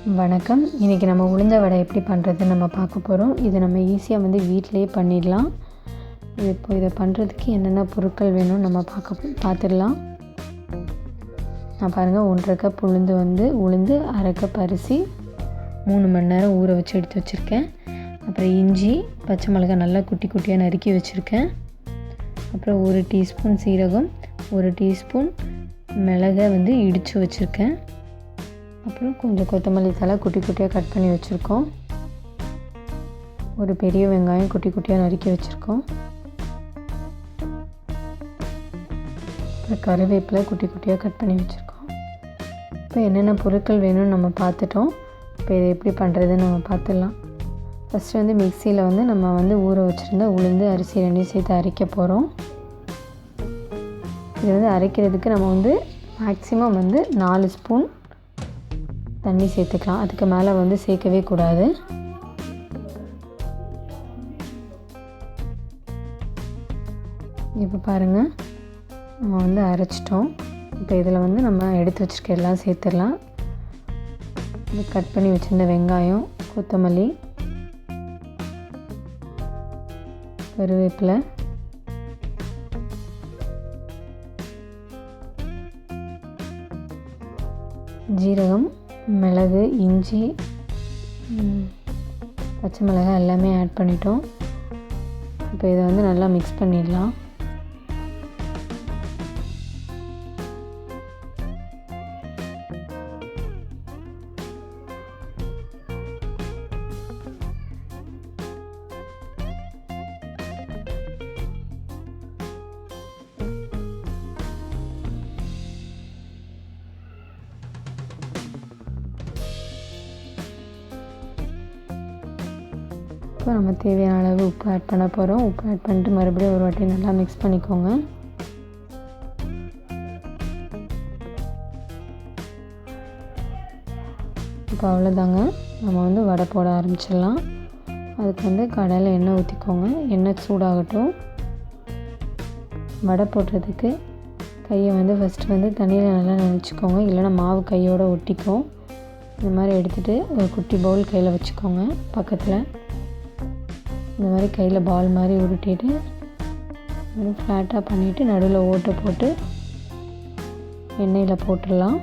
வணக்கம். இன்றைக்கி நம்ம உளுந்த வடை எப்படி பண்ணுறதுன்னு நம்ம பார்க்க போகிறோம். இது நம்ம ஈஸியாக விட்டிலேயே பண்ணிடலாம். இப்போ இதை பண்ணுறதுக்கு என்னென்ன பொருட்கள் வேணும்னு நம்ம பார்த்துடலாம். நான் பாருங்கள் 1.5 கப் உளுந்து 1/2 கப் அரிசி 3 மணி நேரம் ஊற வச்சு எடுத்து வச்சுருக்கேன். அப்புறம் இஞ்சி, பச்சை மிளகாய் நல்லா குட்டி குட்டியாக நறுக்கி வச்சுருக்கேன். அப்புறம் 1 டீஸ்பூன் சீரகம், 1 டீஸ்பூன் மிளகை இடித்து வச்சுருக்கேன். அப்புறம் கொஞ்சம் கொத்தமல்லி தழை குட்டி குட்டியாக கட் பண்ணி வச்சுருக்கோம். ஒரு பெரிய வெங்காயம் குட்டி குட்டியாக நறுக்கி வச்சுருக்கோம். அப்புறம் கருவேப்பிலை குட்டி குட்டியாக கட் பண்ணி வச்சுருக்கோம். இப்போ என்னென்ன பொருட்கள் வேணும்னு நம்ம பார்த்துட்டோம். இப்போ இதை எப்படி பண்ணுறதுன்னு நம்ம பார்த்துடலாம். ஃபஸ்ட்டு மிக்சியில் நம்ம ஊற வச்சுருந்த உளுந்து அரிசி 2 சேர்த்து அரைக்க போகிறோம். இது அரைக்கிறதுக்கு நம்ம மேக்ஸிமம் 4 ஸ்பூன் தண்ணி சேர்த்துக்கலாம். அதுக்கு மேலே சேர்க்கவே கூடாது. இப்போ பாருங்கள், நம்ம அரைச்சிட்டோம். இப்போ இதில் நம்ம எடுத்து வச்சுருக்க எல்லாம் சேர்த்துடலாம். கட் பண்ணி வச்சுருந்த வெங்காயம், கொத்தமல்லி, கருவேப்பிலை, ஜீரகம், மிளகு, இஞ்சி, பச்சை மிளகாய் எல்லாமே ஆட் பண்ணிட்டோம். இப்போ இதை நல்லா மிக்ஸ் பண்ணிடலாம். இப்போ நம்ம தேவையான அளவு உப்பு ஆட் பண்ண போகிறோம். உப்பு ஆட் பண்ணிட்டு மறுபடியும் ஒரு வாட்டி நல்லா மிக்ஸ் பண்ணிக்கோங்க. இப்போ அவ்வளோதாங்க, நம்ம வடை போட ஆரம்பிச்சிடலாம். அதுக்கு கடாயில் எண்ணெய் ஊற்றிக்கோங்க. எண்ணெய் சூடாகட்டும். வடை போடுறதுக்கு கையை ஃபஸ்ட்டு தண்ணியில் நல்லா நனைச்சிக்கோங்க. இல்லைன்னா மாவு கையோடு ஒட்டிக்கும். இந்த மாதிரி எடுத்துகிட்டு ஒரு குட்டி பவுல் கையில் வச்சுக்கோங்க. பக்கத்தில் இந்த மாதிரி கையில் பால் மாதிரி உருட்டிட்டு ஃப்ளாட்டாக பண்ணிவிட்டு நடுவில் ஓட்டை போட்டு எண்ணெயில் போட்டுடலாம்.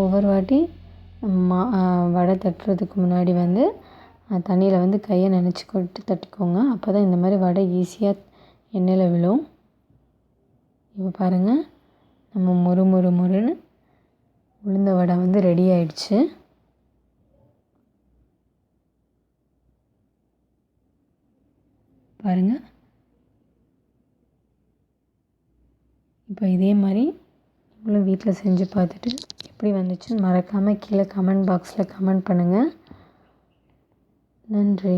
ஒவ்வொரு வாட்டி வடை தட்டுறதுக்கு முன்னாடி தண்ணியில் கையை நனைச்சி கொட்டு தட்டிக்கோங்க. அப்போ தான் இந்த மாதிரி வடை ஈஸியாக எண்ணெயில் விழும். இப்போ பாருங்கள், நம்ம மொறுன்னு உளுந்த வடை ரெடி ஆயிடுச்சு. பாருங்கள், இப்போ இதே மாதிரி நீங்களும் வீட்டில் செஞ்சு பார்த்துட்டு எப்படி வந்துச்சுன்னு மறக்காமல் கீழே கமெண்ட் பாக்ஸில் கமெண்ட் பண்ணுங்கள். நன்றி.